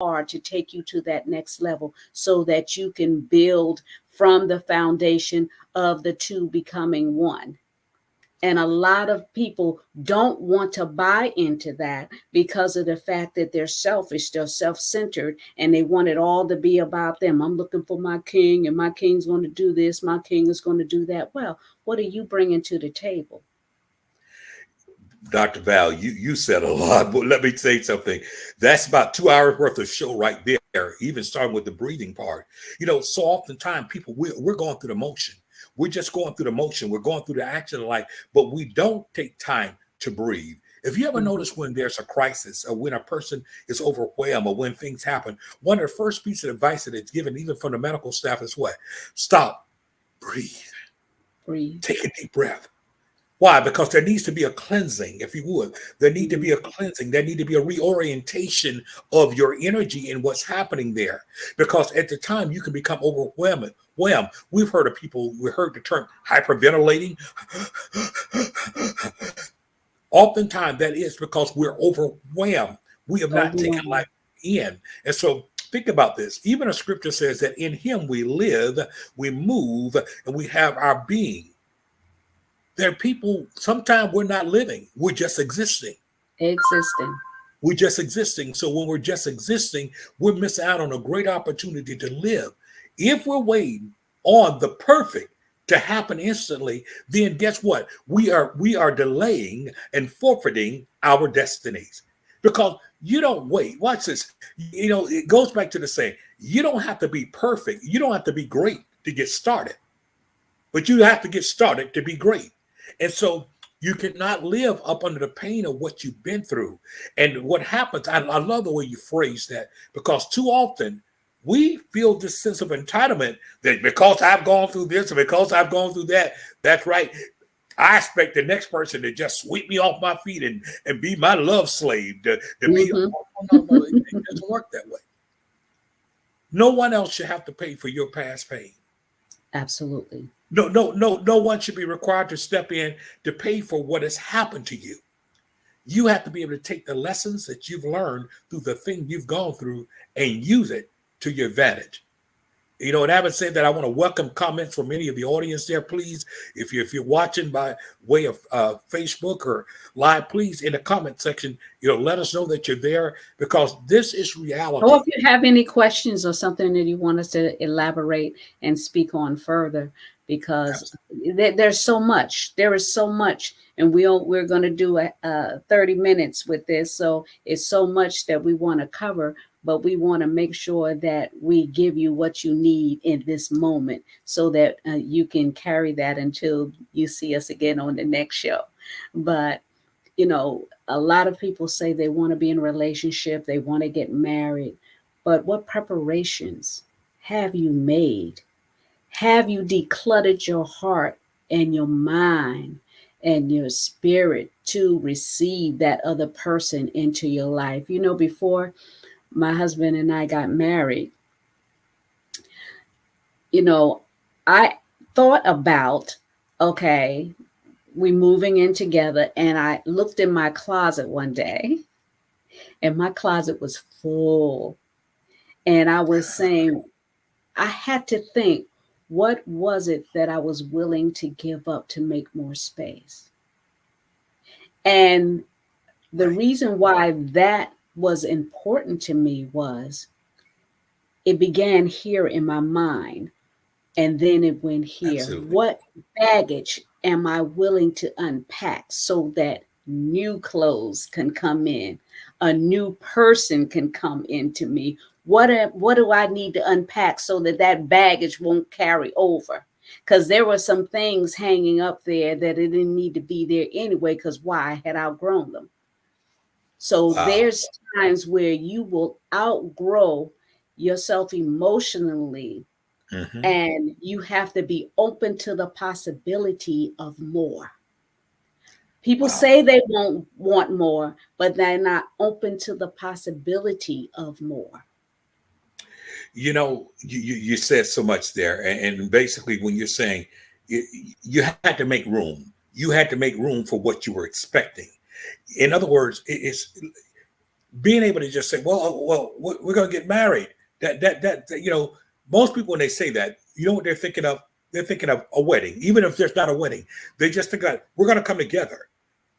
are to take you to that next level so that you can build from the foundation of the two becoming one. And a lot of people don't want to buy into that because of the fact that they're selfish, they're self centered, and they want it all to be about them. I'm looking for my king, and my king's going to do this, my king is going to do that. Well, what are you bringing to the table? Dr. Val, you said a lot, but let me say something. That's about 2 hours worth of show right there, even starting with the breathing part. So oftentimes people, we're going through the motion. We're just going through the motion. We're going through the action of life, but we don't take time to breathe. If you ever Mhm. notice when there's a crisis or when a person is overwhelmed or when things happen, one of the first pieces of advice that it's given, even from the medical staff, is what? Stop, breathe, Breathe. take a deep breath. Why? Because there needs to be a cleansing, if you would. There need to Mhm. be a cleansing. There need to be a reorientation of your energy and what's happening there. Because at the time you can become overwhelmed. We've heard of people, we heard the term hyperventilating. Oftentimes that is because we're overwhelmed. We have not taken life Overwhelmed. in. And so think about this. Even a scripture says that in him we live, we move, and we have our being. There are people, sometimes we're not living, we're just existing. Existing. We're just existing. So when we're just existing, we're missing out on a great opportunity to live. If we're waiting on the perfect to happen instantly, then guess what? We are delaying and forfeiting our destinies. Because you don't wait. Watch this. It goes back to the saying, you don't have to be perfect. You don't have to be great to get started, but you have to get started to be great. And so you cannot live up under the pain of what you've been through. And what happens, I love the way you phrase that, because too often we feel this sense of entitlement that because I've gone through this or because I've gone through that, that's right. I expect the next person to just sweep me off my feet and be my love slave, to be, Hmm. oh, no, no, it doesn't work that way. No one else should have to pay for your past pain. Absolutely. No one should be required to step in to pay for what has happened to you. You have to be able to take the lessons that you've learned through the thing you've gone through and use it to your advantage. And having said that, I want to welcome comments from any of the audience there. Please, if you're watching by way of Facebook or live, please in the comment section, let us know that you're there, because this is Or reality. if you have any questions or something that you want us to elaborate and speak on further, because there's so much, there is so much, and we're going to do a 30 minutes with this, so it's so much that we want to cover, but we want to make sure that we give you what you need in this moment so that you can carry that until you see us again on the next show. But a lot of people say they want to be in a relationship, they want to get married, but what preparations have you made? Have you decluttered your heart and your mind and your spirit to receive that other person into your life? Before my husband and I got married, you know, I thought about, okay, we moving in together, and I looked in my closet one day, and my closet was full. And I was saying, I had to think, what was it that I was willing to give up to make more space? And the Right. reason why that was important to me was it began here in my mind, and then it went here. Absolutely. What baggage am I willing to unpack so that new clothes can come in, a new person can come into me? What do I need to unpack so that that baggage won't carry over? Because there were some things hanging up there that it didn't need to be there anyway, because why? I had outgrown them. So Wow. there's times where you will outgrow yourself emotionally, Hmm. and you have to be open to the possibility of more. People Wow. say they won't want more, but they're not open to the possibility of more. You said so much there, and basically when you're saying you, you had to make room, you had to make room for what you were expecting. In other words, it's being able to just say, well, we're going to get married. Most people, when they say that, you know what they're thinking of? They're thinking of a wedding. Even if there's not a wedding, they just think of, we're going to come together.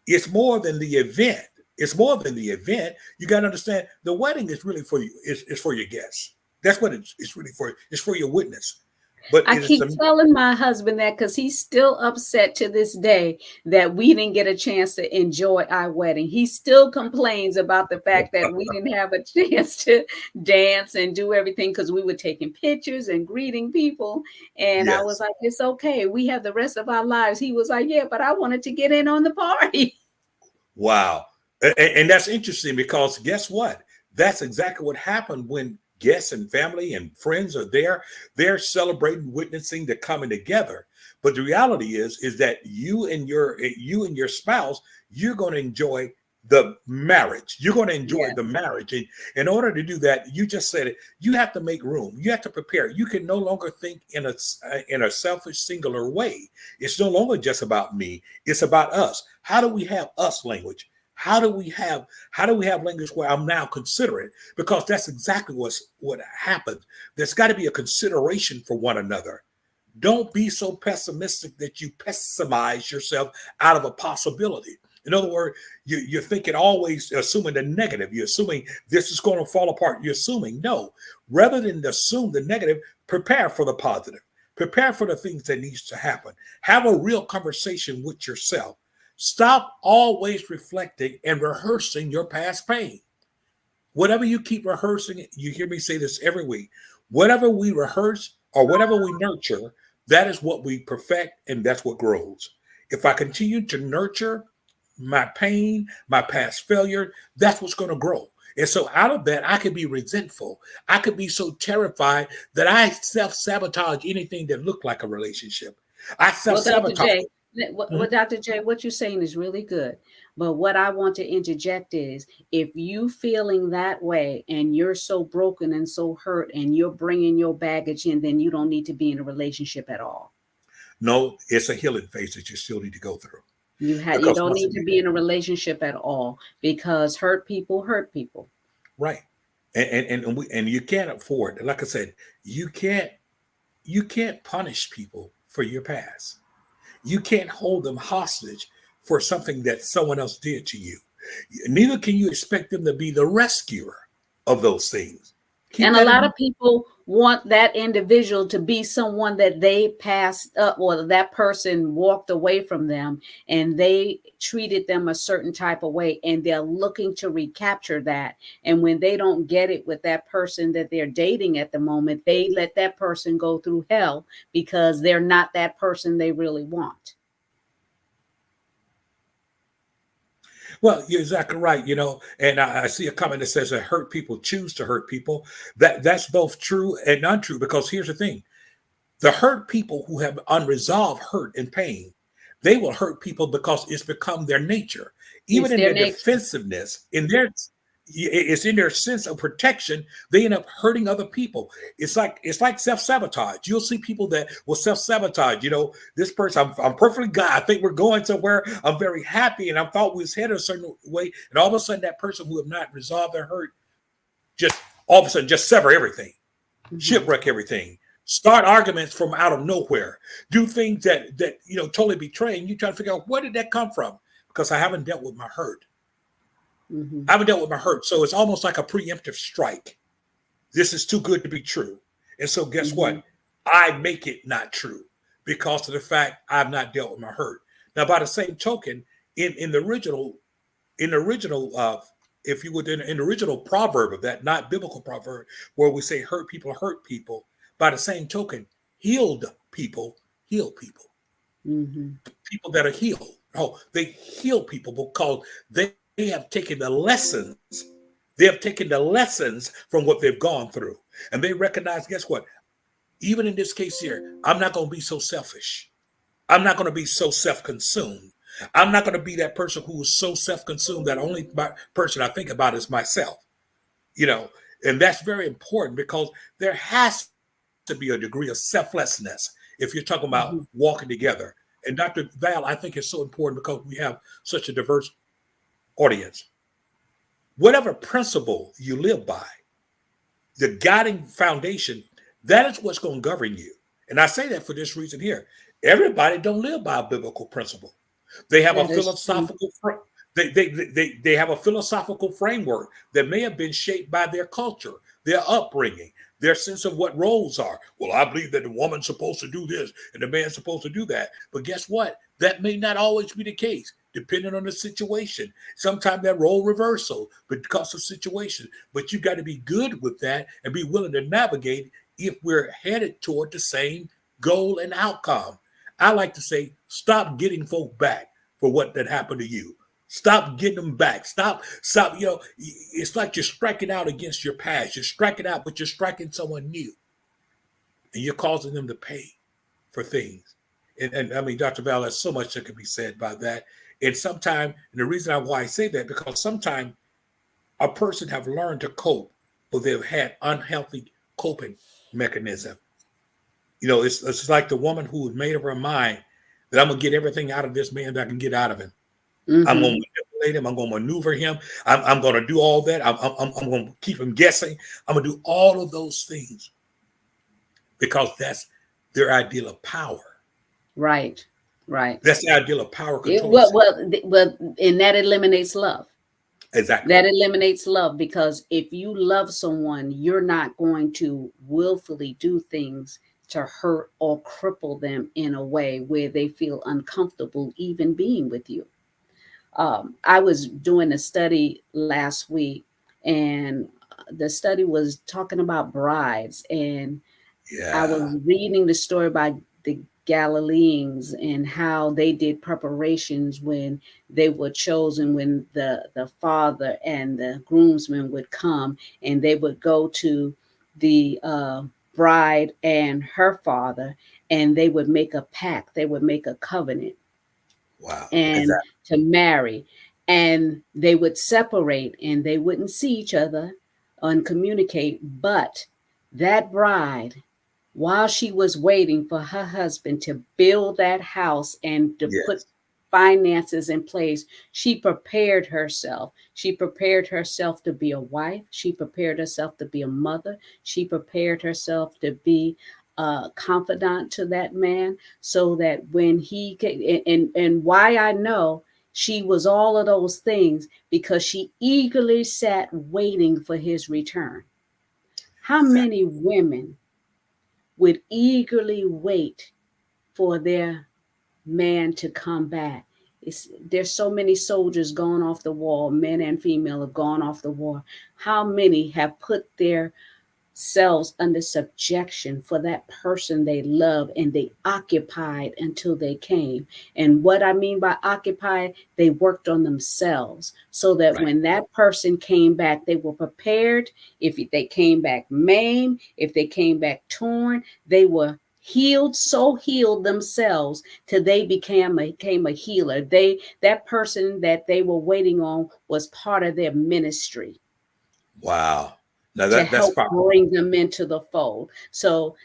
It's more than the event. It's more than the event. You got to understand the wedding is really for you. It's for your guests. That's what it's really for. It's for your witness. But I keep telling my husband that because he's still upset to this day that we didn't get a chance to enjoy our wedding. He still complains about the fact that we didn't have a chance to dance and do everything because we were taking pictures and greeting people. And Yes. I was like, it's okay. We have the rest of our lives. He was like, yeah, but I wanted to get in on the party. Wow. And that's interesting because guess what? That's exactly what happened when guests and family and friends are there. They're celebrating, witnessing the coming together. But the reality is that you and your spouse, you're going to enjoy the marriage. You're going to enjoy the marriage. And in order to do that, you just said it, you have to make room. You have to prepare. You can no longer think in a selfish, singular way. It's no longer just about me. It's about us. How do we have us language? How do we have language where I'm now considerate? Because that's exactly what happens. There's got to be a consideration for one another. Don't be so pessimistic that you pessimize yourself out of a possibility. In other words, you're thinking always assuming the negative. You're assuming this is going to fall apart. You're assuming no. Rather than assume the negative, prepare for the positive. Prepare for the things that needs to happen. Have a real conversation with yourself. Stop always reflecting and rehearsing your past pain. Whatever you keep rehearsing, you hear me say this every week, whatever we rehearse or whatever we nurture, that is what we perfect and that's what grows. If I continue to nurture my pain, my past failure, that's what's going to grow. And so out of that, I could be resentful. I could be so terrified that I self-sabotage anything that looked like a relationship. I self-sabotage. Well, Dr. J, what you're saying is really good. But what I want to interject is if you feeling that way and you're so broken and so hurt and you're bringing your baggage in, then you don't need to be in a relationship at all. No, it's a healing phase that you still need to go through. You don't need to be in a relationship at all because hurt people hurt people. Right. And you can't afford, like I said, you can't punish people for your past. You can't hold them hostage for something that someone else did to you. Neither can you expect them to be the rescuer of those things. And a lot of people want that individual to be someone that they passed up or that person walked away from them and they treated them a certain type of way and they're looking to recapture that. And when they don't get it with that person that they're dating at the moment, they let that person go through hell because they're not that person they really want. Well, you're exactly right, and I see a comment that says that hurt people choose to hurt people. That's both true and untrue, because here's the thing. The hurt people who have unresolved hurt and pain, they will hurt people because it's become their nature. Even in their defensiveness, it's in their sense of protection, they end up hurting other people. It's like self-sabotage. You'll see people that will self-sabotage. This person, I'm perfectly good. I think we're going somewhere. I'm very happy, and I thought we was headed a certain way. And all of a sudden, that person who have not resolved their hurt, just all of a sudden, just sever everything, shipwreck everything, start arguments from out of nowhere, do things that totally betray. And you try to figure out where did that come from? Because I haven't dealt with my hurt. I haven't dealt with my hurt. So it's almost like a preemptive strike. This is too good to be true. And so guess what? I make it not true because of the fact I've not dealt with my hurt. Now, by the same token, in the original, if you would, in the original proverb of that, not biblical proverb, where we say hurt people, by the same token, healed people heal people. People that are healed. Oh, they heal people because they have taken the lessons. They have taken the lessons from what they've gone through. And they recognize, guess what? Even in this case here, I'm not going to be so selfish. I'm not going to be so self-consumed. I'm not going to be that person who is so self-consumed that only person I think about is myself. And that's very important because there has to be a degree of selflessness if you're talking about walking together. And Dr. Val, I think it's so important because we have such a diverse audience. whatever principle you live by, the guiding foundation, that is what's going to govern you. And I say that for this reason here. Everybody don't live by a biblical principle. They have a That is true. philosophical they have a philosophical framework that may have been shaped by their culture, their upbringing, their sense of what roles are. Well, I believe that the woman's supposed to do this and the man's supposed to do that. But guess what? That may not always be the case, depending on the situation. Sometimes that role reversal because of situation. But you got to be good with that and be willing to navigate if we're headed toward the same goal and outcome. I like to say, stop getting folk back for what that happened to you. Stop getting them back. Stop. It's like you're striking out against your past. You're striking out, but you're striking someone new. And you're causing them to pay for things. And I mean, Dr. Val, there's so much that can be said about that. And sometimes, and the reason why I say that, because sometimes a person have learned to cope, but they've had unhealthy coping mechanism. It's like the woman who made up her mind that I'm going to get everything out of this man that I can get out of him. I'm going to manipulate him. I'm going to maneuver him. I'm going to do all that. I'm going to keep him guessing. I'm going to do all of those things because that's their ideal of power. Right. That's the ideal of power control. Well, and that eliminates love. Exactly. That eliminates love, because if you love someone, you're not going to willfully do things to hurt or cripple them in a way where they feel uncomfortable even being with you. I was doing a study last week, and the study was talking about brides, and I was reading the story about the Galileans and how they did preparations when they were chosen, when the father and the groomsmen would come, and they would go to the bride and her father, and they would make a pact, they would make a covenant. Wow. And Exactly. to marry, and they would separate and they wouldn't see each other and communicate. But that bride, while she was waiting for her husband to build that house and to put finances in place, she prepared herself. She prepared herself to be a wife. She prepared herself to be a mother. She prepared herself to be a confidant to that man, so that when he came, and why I know she was all of those things, because she eagerly sat waiting for his return. How many women would eagerly wait for their man to come back? There's so many soldiers gone off the wall, men and female have gone off the wall. How many have put their selves under subjection for that person they love, and they occupied until they came? And what I mean by occupied, they worked on themselves so that when that person came back, they were prepared. If they came back maimed, if they came back torn, they were healed, so healed themselves till they became a healer. That person that they were waiting on was part of their ministry. Wow. Now To that's help powerful. bring them into the fold. So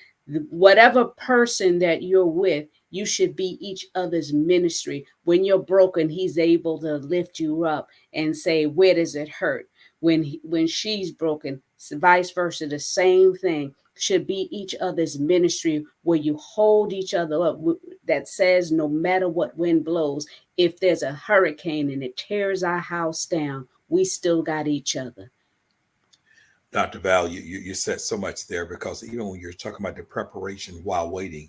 whatever person that you're with, you should be each other's ministry. When you're broken, he's able to lift you up and say, where does it hurt? When she's broken, vice versa, the same thing should be each other's ministry, where you hold each other up. That says, no matter what wind blows, if there's a hurricane and it tears our house down, we still got each other. Dr. Val, you said so much there, because even when you're talking about the preparation while waiting,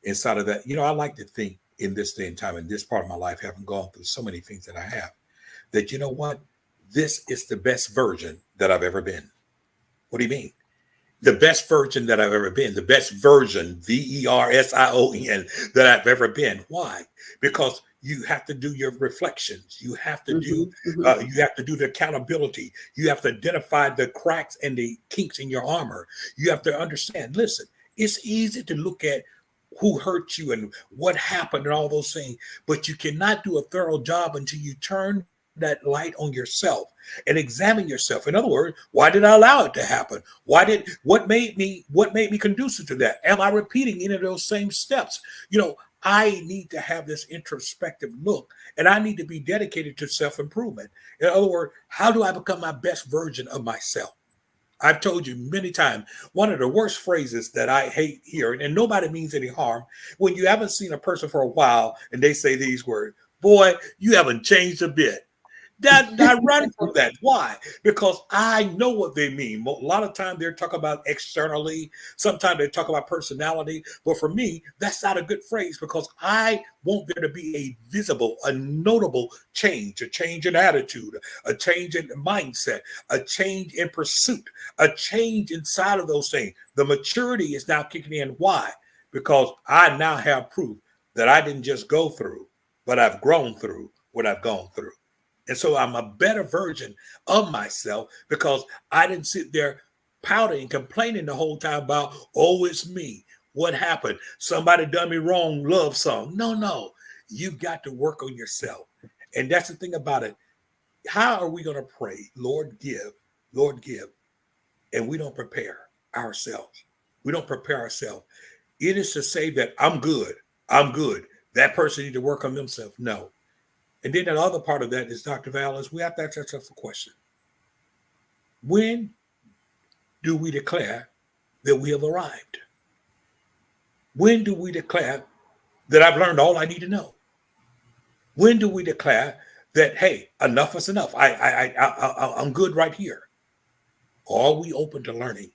inside of that, I like to think in this day and time, in this part of my life, having gone through so many things that I have, that you know what, this is the best version that I've ever been. What do you mean? The best version that I've ever been, the best version, VERSION, that I've ever been. Why? Because you have to do your reflections. You have to do the accountability. You have to identify the cracks and the kinks in your armor. You have to understand, listen, it's easy to look at who hurt you and what happened and all those things, but you cannot do a thorough job until you turn that light on yourself and examine yourself. In other words, why did I allow it to happen? What made me conducive to that? Am I repeating any of those same steps? I need to have this introspective look, and I need to be dedicated to self-improvement. In other words, how do I become my best version of myself? I've told you many times, one of the worst phrases that I hate hearing, and nobody means any harm, when you haven't seen a person for a while and they say these words, boy, you haven't changed a bit. That I run from that. Why? Because I know what they mean. A lot of times they're talking about externally. Sometimes they talk about personality. But for me, that's not a good phrase because I want there to be a visible, a notable change, a change in attitude, a change in mindset, a change in pursuit, a change inside of those things. The maturity is now kicking in. Why? Because I now have proof that I didn't just go through, but I've grown through what I've gone through. And so I'm a better version of myself because I didn't sit there pouting and complaining the whole time about, oh, it's me. What happened? Somebody done me wrong, love song. No. You've got to work on yourself. And that's the thing about it. How are we going to pray? Lord, give. Lord, give. And we don't prepare ourselves. We don't prepare ourselves. It is to say that I'm good. I'm good. That person need to work on themselves. No. And then the other part of that is, Dr. Val, is we have to ask ourselves a question. When do we declare that we have arrived? When do we declare that I've learned all I need to know? When do we declare that, hey, enough is enough? I'm good right here. Are we open to learning?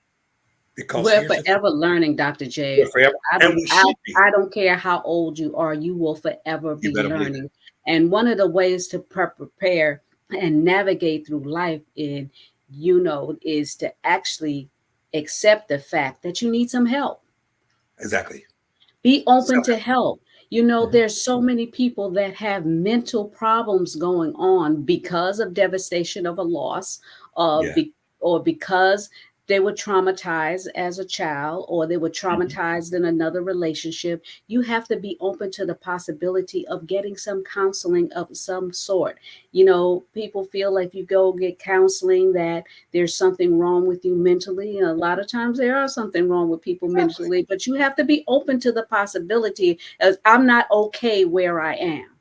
Because we're forever learning, Dr. J. Forever. I don't care how old you are, you will forever be learning. And one of the ways to prepare and navigate through life is to actually accept the fact that you need some help. Exactly. Be open to help. There's so many people that have mental problems going on because of devastation of a loss, or because they were traumatized as a child, or they were traumatized in another relationship. You have to be open to the possibility of getting some counseling of some sort. People feel like you go get counseling that there's something wrong with you mentally. And a lot of times there are something wrong with people mentally, but you have to be open to the possibility as I'm not okay where I am.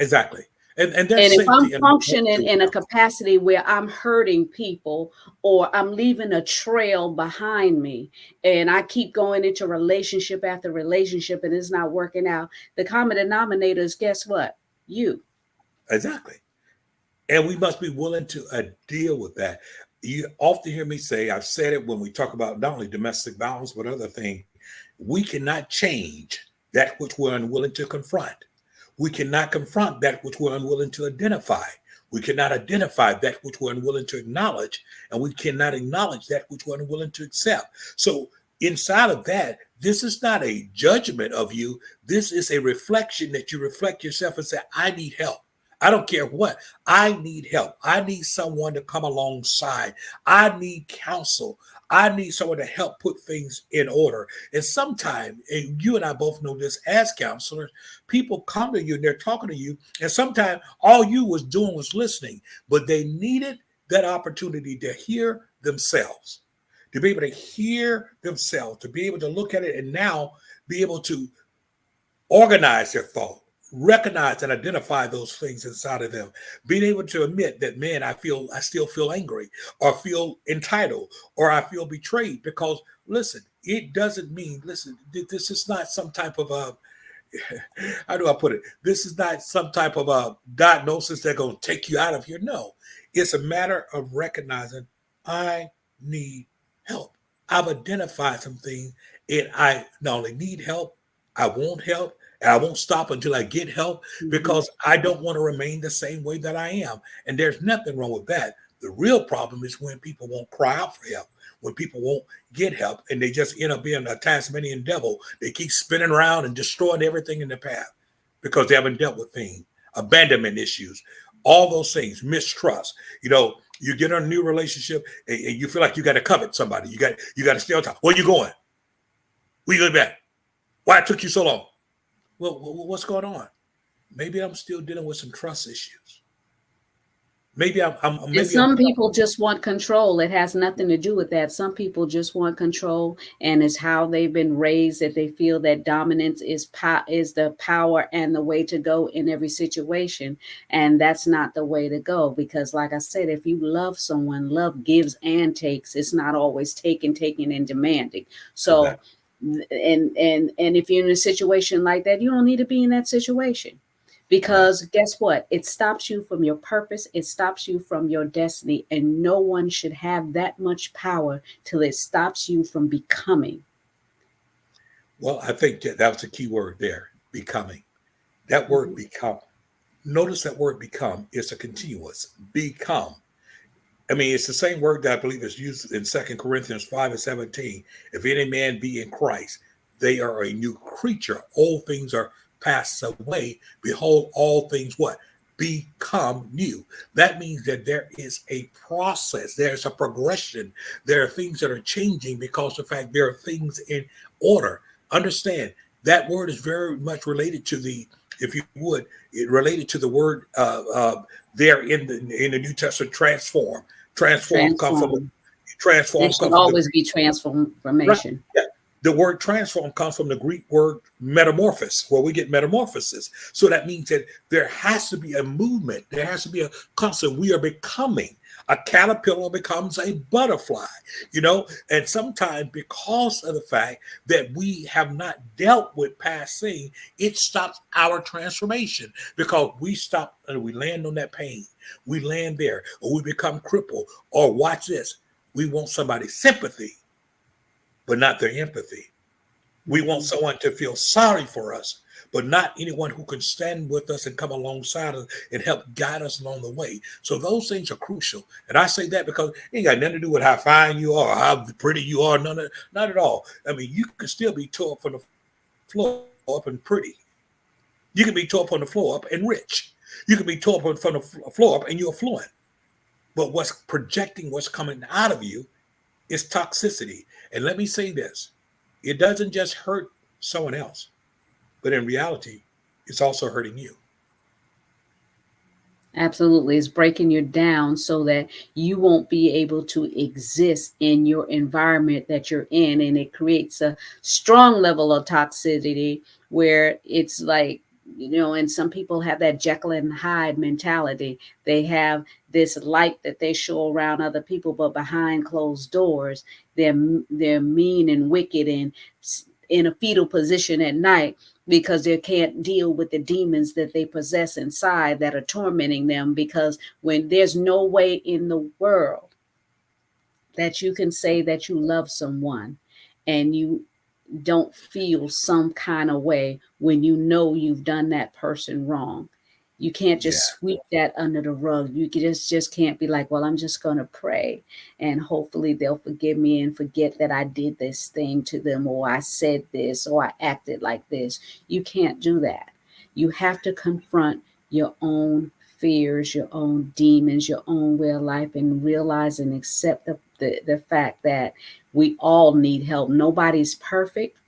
Exactly. And if I'm functioning in a capacity where I'm hurting people or I'm leaving a trail behind me and I keep going into relationship after relationship and it's not working out, the common denominator is, guess what? You. Exactly. And we must be willing to deal with that. You often hear me say, I've said it when we talk about not only domestic violence, but other things, we cannot change that which we're unwilling to confront. We cannot confront that which we're unwilling to identify. We cannot identify that which we're unwilling to acknowledge, and we cannot acknowledge that which we're unwilling to accept. So inside of that, this is not a judgment of you. This is a reflection that you reflect yourself and say, I need help. I don't care what. I need help. I need someone to come alongside. I need counsel. I need someone to help put things in order. And sometimes, and you and I both know this as counselors, people come to you and they're talking to you. And sometimes all you was doing was listening, but they needed that opportunity to hear themselves, to be able to hear themselves, to be able to look at it and now be able to organize their thought, recognize and identify those things inside of them, being able to admit that, man, I still feel angry or feel entitled or I feel betrayed. Because listen, it doesn't mean, this is not some type of how do I put it? This is not some type of a diagnosis that's going to take you out of here. No, it's a matter of recognizing I need help. I've identified some things and I not only need help, I want help. And I won't stop until I get help because I don't want to remain the same way that I am. And there's nothing wrong with that. The real problem is when people won't cry out for help, when people won't get help, and they just end up being a Tasmanian devil. They keep spinning around and destroying everything in their path because they haven't dealt with things, abandonment issues, all those things, mistrust. You get in a new relationship and you feel like you got to covet somebody. You got to stay on top. Where you going? Where you going back? Why it took you so long? Well, what's going on? Maybe I'm still dealing with some trust issues. And maybe I'm some people just want control. It has nothing to do with that. Some people just want control, and it's how they've been raised that they feel that dominance is the power and the way to go in every situation. And that's not the way to go, because like I said, if you love someone, love gives and takes. It's not always taking and demanding. So exactly. and if you're in a situation like that, you don't need to be in that situation, Yeah. because guess what? It stops you from your purpose, it stops you from your destiny, and no one should have that much power till it stops you from becoming. Well, I think that was a key word there, becoming. That word Mhm. become. Notice that word become is a continuous. Become. I mean, it's the same word that I believe is used in 2 Corinthians 5:17. If any man be in Christ, they are a new creature. Old things are passed away. Behold, all things what? Become new. That means that there is a process, there's a progression. There are things that are changing because of the fact there are things in order. Understand that word is very much related to the, if you would, it related to the word there in the New Testament, transform. Transform come from Transform. There transform should come from the always Greek. be Right. transformation. Yeah. The word transform comes from the Greek word metamorphosis, where we get metamorphosis. So that means that there has to be a movement. There has to be a constant. We are becoming. A caterpillar becomes a butterfly, and sometimes because of the fact that we have not dealt with past things, it stops our transformation because we stop and we land on that pain. We land there, or we become crippled, or watch this. We want somebody's sympathy but not their empathy. We want Mhm. someone to feel sorry for us, but not anyone who can stand with us and come alongside us and help guide us along the way. So those things are crucial. And I say that because it ain't got nothing to do with how fine you are, how pretty you are, not at all. I mean, you can still be tore up from the floor up and pretty. You can be tore up on the floor up and rich. You can be tore up from the floor up and you're affluent. But what's projecting, what's coming out of you is toxicity. And let me say this, it doesn't just hurt someone else, but in reality, it's also hurting you. Absolutely. It's breaking you down so that you won't be able to exist in your environment that you're in. And it creates a strong level of toxicity where it's like, and some people have that Jekyll and Hyde mentality. They have this light that they show around other people, but behind closed doors, they're mean and wicked and in a fetal position at night because they can't deal with the demons that they possess inside that are tormenting them. Because when there's no way in the world that you can say that you love someone and you don't feel some kind of way when you know you've done that person wrong. You can't Yeah. just sweep that under the rug. You just can't be like, well, I'm just going to pray and hopefully they'll forgive me and forget that I did this thing to them, or I said this, or I acted like this. You can't do that. You have to confront your own fears, your own demons, your own way of life, and realize and accept the fact that we all need help. Nobody's perfect,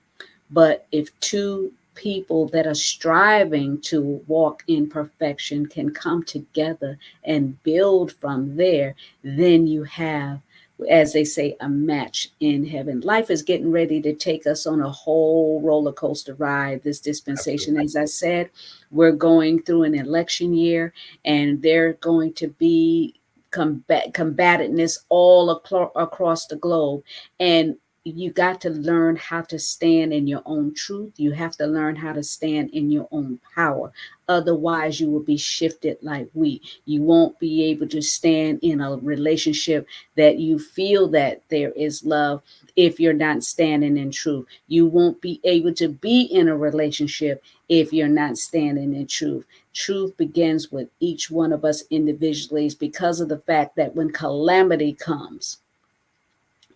but if two people that are striving to walk in perfection can come together and build from there, then you have, as they say, a match in heaven. Life is getting ready to take us on a whole roller coaster ride this dispensation. Absolutely. As I said, we're going through an election year, and they're going to be combatedness all across the globe. And you got to learn how to stand in your own truth. You have to learn how to stand in your own power. Otherwise, you will be shifted like wheat. You won't be able to stand in a relationship that you feel that there is love if you're not standing in truth. You won't be able to be in a relationship if you're not standing in truth. Truth begins with each one of us individually, because of the fact that when calamity comes,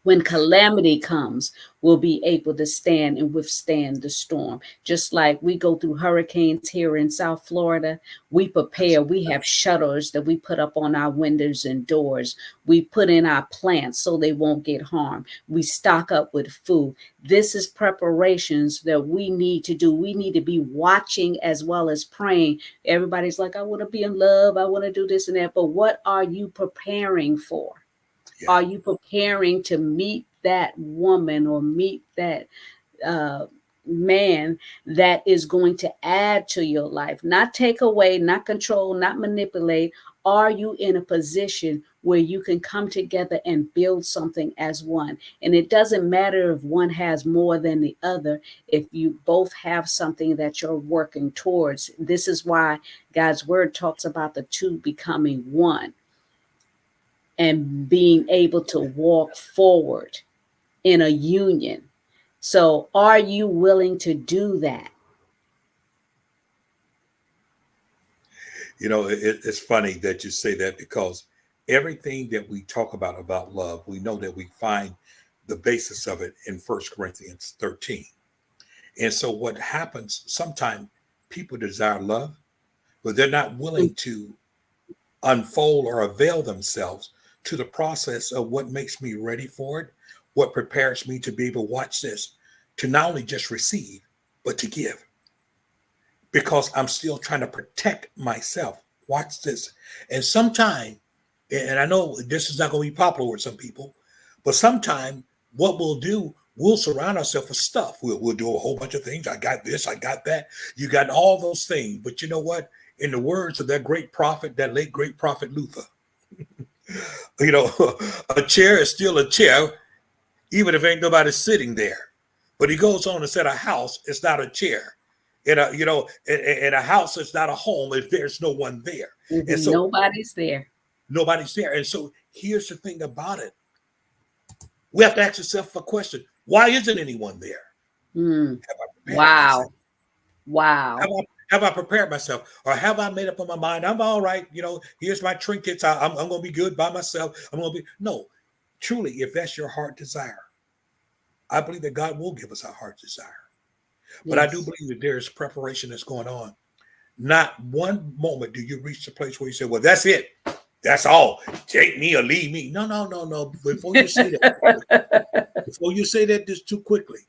when calamity comes, we'll be able to stand and withstand the storm. Just like we go through hurricanes here in South Florida, we prepare. We have shutters that we put up on our windows and doors. We put in our plants so they won't get harmed. We stock up with food. This is preparations that we need to do. We need to be watching as well as praying. Everybody's like, I want to be in love. I want to do this and that. But what are you preparing for? Yeah. Are you preparing to meet that woman or meet that man that is going to add to your life? Not take away, not control, not manipulate. Are you in a position where you can come together and build something as one? And it doesn't matter if one has more than the other, if you both have something that you're working towards. This is why God's word talks about the two becoming one and being able to walk forward in a union. So are you willing to do that? You know, it's funny that you say that, because everything that we talk about love, we know that we find the basis of it in 1 Corinthians 13. And so what happens, sometimes people desire love, but they're not willing to unfold or avail themselves to the process of what makes me ready for it, what prepares me to be able to watch this, to not only just receive, but to give. Because I'm still trying to protect myself. Watch this. And sometimes, and I know this is not going to be popular with some people, but sometimes what we'll do, we'll surround ourselves with stuff. We'll do a whole bunch of things. I got this, I got that. You got all those things. But you know what? In the words of that great prophet, that late great prophet Luther, you know, a chair is still a chair, even if ain't nobody sitting there. But he goes on and said, a house is not a chair. In a house, it's not a home if there's no one there. And so nobody's there. Nobody's there. And so here's the thing about it. We have to ask ourselves a question. Why isn't anyone there? Wow. Myself? Wow. Have I prepared myself? Or have I made up my mind? I'm all right. You know, here's my trinkets. I'm going to be good by myself. No, truly, if that's your heart desire, I believe that God will give us our heart desire. But yes. I do believe that there's preparation that's going on. Not one moment do you reach the place where you say, well, that's it. That's all. Take me or leave me. No. Before you say that, just too quickly.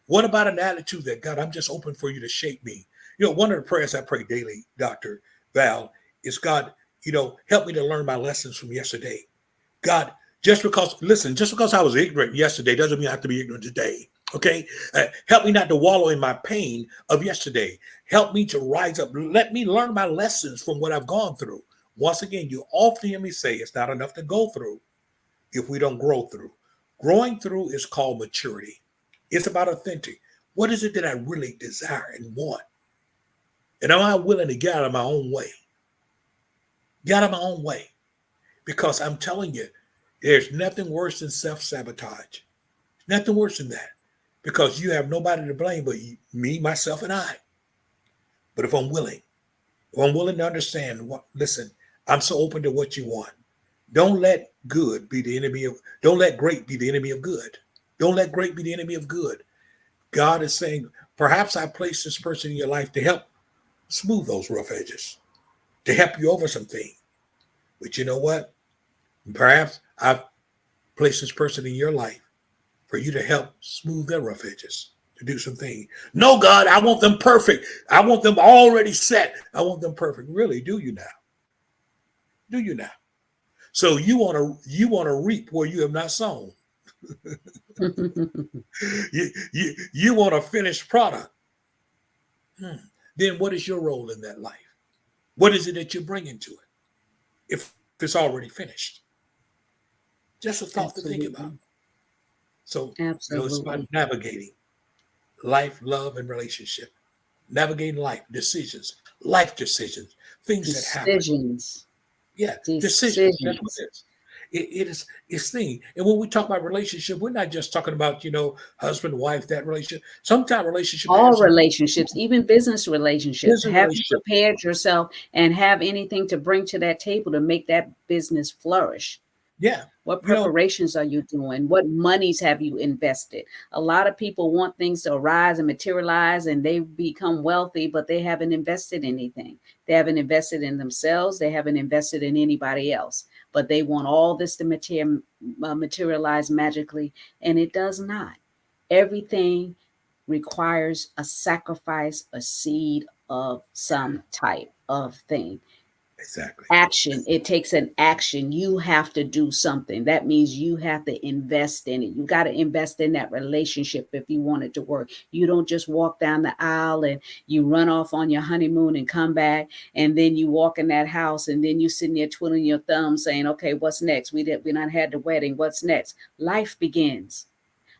What about an attitude that, God, I'm just open for you to shape me? You know, one of the prayers I pray daily, Dr. Val, is, God, you know, help me to learn my lessons from yesterday. God, just because I was ignorant yesterday doesn't mean I have to be ignorant today. Okay. Help me not to wallow in my pain of yesterday. Help me to rise up. Let me learn my lessons from what I've gone through. Once again, you often hear me say it's not enough to go through if we don't grow through. Growing through is called maturity. It's about authentic. What is it that I really desire and want? And am I willing to get out of my own way? Get out of my own way. Because I'm telling you, there's nothing worse than self-sabotage. Nothing worse than that. Because you have nobody to blame but me, myself, and I. But if I'm willing to understand, listen, I'm so open to what you want. Don't let great be the enemy of good. Don't let great be the enemy of good. God is saying, perhaps I placed this person in your life to help smooth those rough edges, to help you over something. But you know what? Perhaps I've placed this person in your life for you to help smooth their rough edges, to do something. No, God, I want them perfect. I want them already set. I want them perfect. Really, do you now? Do you now? So you want to reap where you have not sown. you want a finished product. Then what is your role in that life? What is it that you're bringing to it? If it's already finished. Just a thought to think about. So it's about navigating life, love, and relationship. Navigating life decisions, things that happen. Yeah, decisions. That's what it is. It's thing. And when we talk about relationship, we're not just talking about, husband, wife, that relationship. Sometimes relationship. All relationships, even business relationships. Have you prepared yourself and have anything to bring to that table to make that business flourish? Yeah. What You know, preparations are you doing? What monies have you invested? A lot of people want things to arise and materialize and they become wealthy, but they haven't invested anything. They haven't invested in themselves. They haven't invested in anybody else, but they want all this to materialize magically, and it does not. Everything requires a sacrifice, a seed of some type of thing. exactly. Action. It takes an action. You have to do something. That means you have to invest in it. You got to invest in that relationship if you want it to work. You don't just walk down the aisle and you run off on your honeymoon and come back, and then you walk in that house and then you sitting there twiddling your thumbs saying, okay, what's next? We not had the wedding. What's next? Life begins.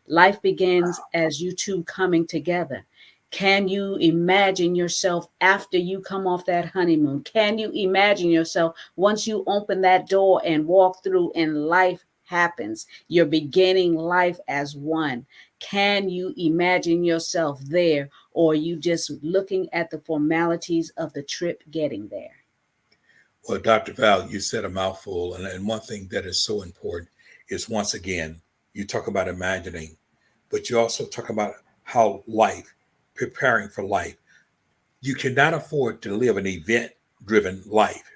Life begins as you two coming together. Can you imagine yourself after you come off that honeymoon? Can you imagine yourself once you open that door and walk through and life happens? You're beginning life as one. Can you imagine yourself there, or are you just looking at the formalities of the trip getting there? Well, Dr. Val, you said a mouthful. And one thing that is so important is, once again, you talk about imagining, but you also talk about how life, preparing for life. You cannot afford to live an event driven life.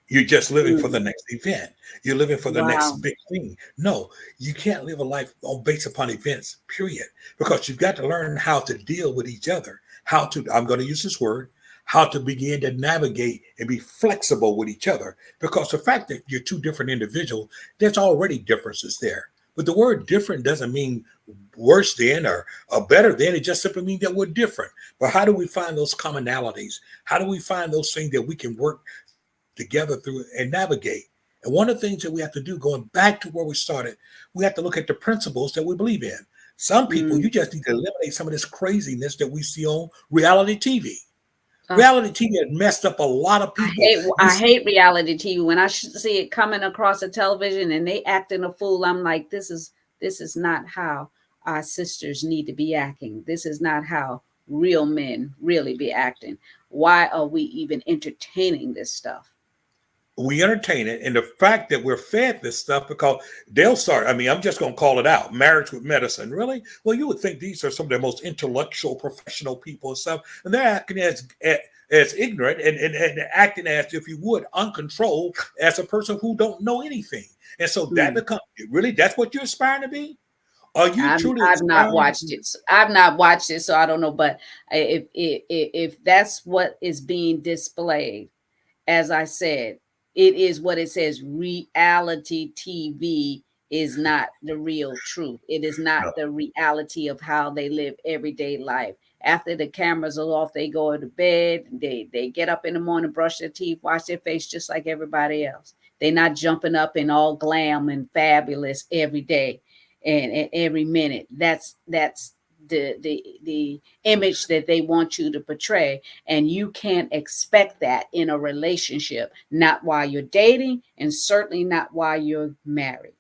You're just living for Mm, the next event. You're living for the next wow. big thing. No, you can't live a life based upon events, period, because you've got to learn how to deal with each other, how to, I'm going to use this word, how to begin to navigate and be flexible with each other. Because the fact that you're two different individuals, there's already differences there. But the word different doesn't mean worse than or better than. It just simply means that we're different. But how do we find those commonalities? How do we find those things that we can work together through and navigate? And one of the things that we have to do, going back to where we started, we have to look at the principles that we believe in. Some people, Mm. you just need to eliminate some of this craziness that we see on reality TV. Ah, Reality TV has messed up a lot of people. You I see, hate reality TV. When I see it coming across the television and they acting a fool, I'm like, this is not how our sisters need to be acting. This is not how real men really be acting. Why are we even entertaining this stuff? we entertain it, and the fact that we're fed this stuff, because they'll start, I mean, I'm just going to call it out, marriage with medicine. Really? Well, you would think these are some of the most intellectual professional people and stuff, and they're acting as ignorant and acting as, if you would, uncontrolled, as a person who don't know anything. And so that Mm. becomes, really, that's what you're aspiring to be? Are you truly I've not aspiring to watched be? it. I've not watched it, so I don't know. But if that's what is being displayed, as I said, it is what it says. Reality TV is not the real truth. It is not No. the reality of how they live everyday life. After the cameras are off, they go to bed. They get up in the morning, brush their teeth, wash their face just like everybody else. They're not jumping up in all glam and fabulous every day and every minute. That's the image that they want you to portray, and you can't expect that in a relationship, not while you're dating and certainly not while you're married.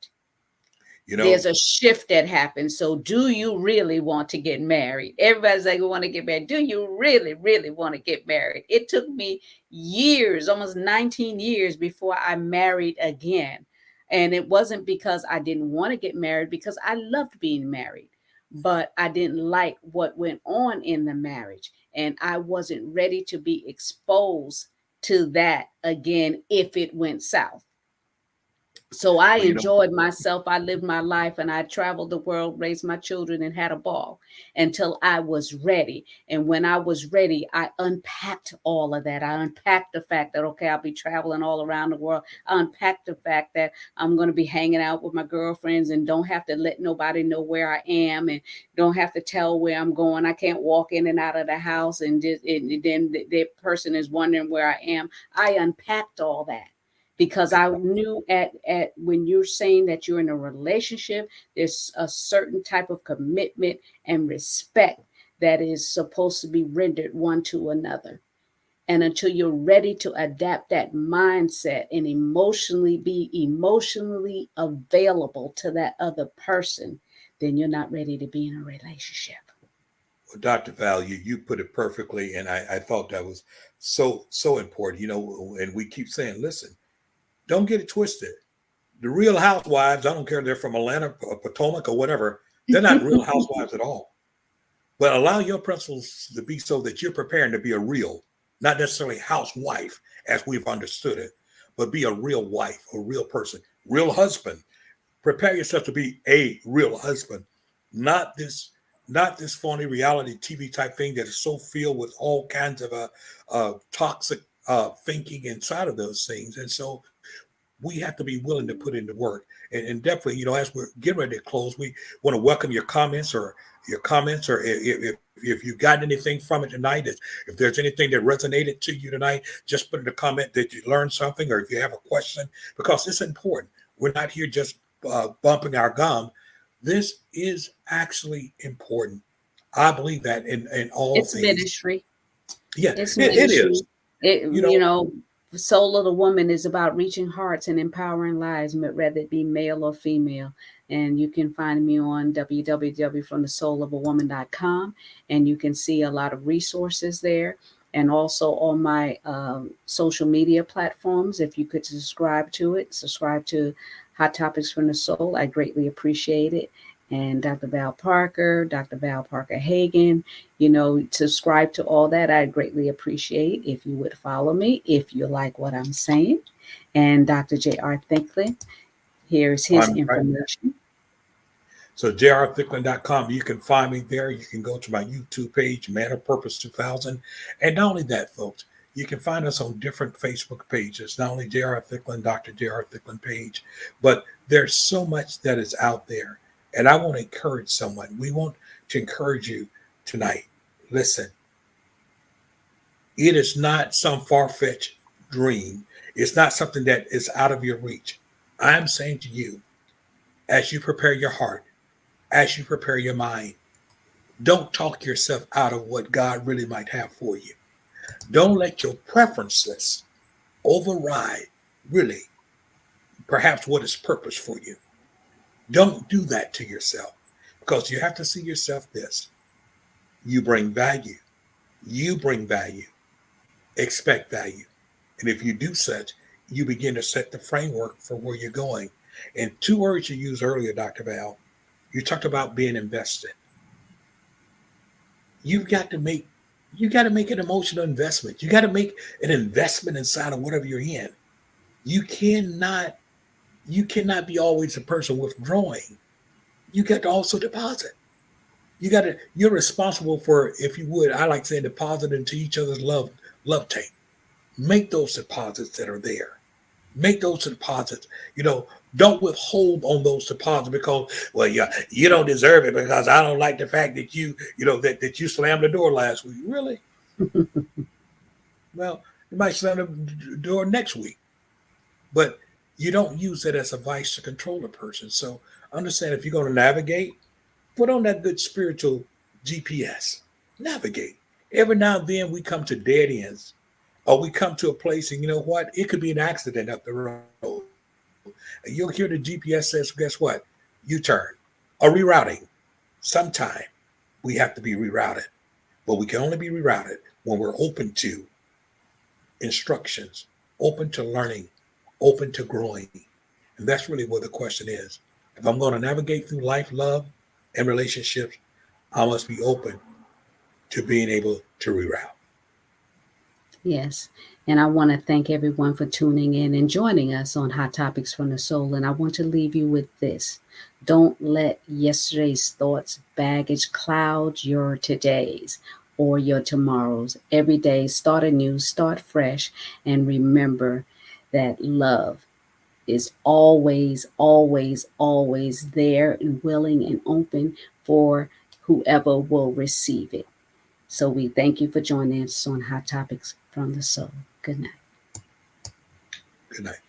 You There's know, a shift that happens. So do you really want to get married? Everybody's like, we want to get married. Do you really, really want to get married? It took me years, almost 19 years before I married again. And it wasn't because I didn't want to get married, because I loved being married, but I didn't like what went on in the marriage. And I wasn't ready to be exposed to that again if it went south. So I well, you know, enjoyed myself. I lived my life and I traveled the world, raised my children, and had a ball until I was ready. And when I was ready, I unpacked all of that. I unpacked the fact that, okay, I'll be traveling all around the world. I unpacked the fact that I'm going to be hanging out with my girlfriends and don't have to let nobody know where I am and don't have to tell where I'm going. I can't walk in and out of the house and then the person is wondering where I am. I unpacked all that because I knew at when you're saying that you're in a relationship, there's a certain type of commitment and respect that is supposed to be rendered one to another. And until you're ready to adapt that mindset and emotionally be emotionally available to that other person, then you're not ready to be in a relationship. Dr. Val, you put it perfectly, and I thought that was so important. You know, and we keep saying, listen, don't get it twisted. The Real Housewives, I don't care if they're from Atlanta or Potomac or whatever, they're not real housewives at all. But allow your principles to be so that you're preparing to be a real, not necessarily housewife as we've understood it, but be a real wife, a real person, real husband. Prepare yourself to be a real husband, not this phony reality TV type thing that is so filled with all kinds of toxic thinking inside of those things. And so we have to be willing to put in the work. And definitely, as we're getting ready to close, we want to welcome your comments, or if you got anything from it tonight, if there's anything that resonated to you tonight, just put in the comment that you learned something, or if you have a question, because it's important. We're not here just bumping our gum. This is actually important. I believe that in all It's things. ministry. Yeah, It's it is. The soul of the woman is about reaching hearts and empowering lives, whether it be male or female. And you can find me on www.fromthesoulafofawoman.com, and you can see a lot of resources there. And also on my social media platforms, if you could subscribe to Hot Topics from the Soul, I greatly appreciate it. And Dr. Val Parker Hagen, subscribe to all that. I greatly appreciate if you would follow me, if you like what I'm saying. And Dr. J.R. Thicklin, here's his information. So jrthicklin.com, you can find me there. You can go to my YouTube page, Man of Purpose 2000. And not only that, folks, you can find us on different Facebook pages, not only J.R. Thicklin, Dr. J.R. Thicklin page, but there's so much that is out there. And I want to encourage someone. We want to encourage you tonight. Listen, it is not some far-fetched dream. It's not something that is out of your reach. I'm saying to you, as you prepare your heart, as you prepare your mind, don't talk yourself out of what God really might have for you. Don't let your preferences override, really, perhaps what is purpose for you. Don't do that to yourself, because you have to see yourself this. You bring value. You bring value. Expect value. And if you do such, you begin to set the framework for where you're going. And two words you used earlier, Dr. Val, you talked about being invested. You've got to make an emotional investment. You got to make an investment inside of whatever you're in. You cannot be always a person withdrawing. You got to also deposit. You're responsible for, if you would, I like saying, deposit into each other's love tank. Make those deposits that are there. Make those deposits. Don't withhold on those deposits because, well, yeah, you don't deserve it because I don't like the fact that that you slammed the door last week. Really? Well, you might slam the door next week, but you don't use it as a vice to control a person. So understand, if you're going to navigate, put on that good spiritual GPS. Navigate. Every now and then we come to dead ends, or we come to a place, and you know what? It could be an accident up the road. And you'll hear the GPS says, guess what? U-turn or rerouting. Sometime we have to be rerouted, but we can only be rerouted when we're open to instructions, open to learning, open to growing. And that's really what the question is. If I'm going to navigate through life, love, and relationships, I must be open to being able to reroute. Yes. And I want to thank everyone for tuning in and joining us on Hot Topics from the Soul. And I want to leave you with this. Don't let yesterday's thoughts, baggage cloud your todays or your tomorrows. Every day, start anew, start fresh, and remember that love is always, always, always there and willing and open for whoever will receive it. So we thank you for joining us on Hot Topics from the Soul. Good night. Good night.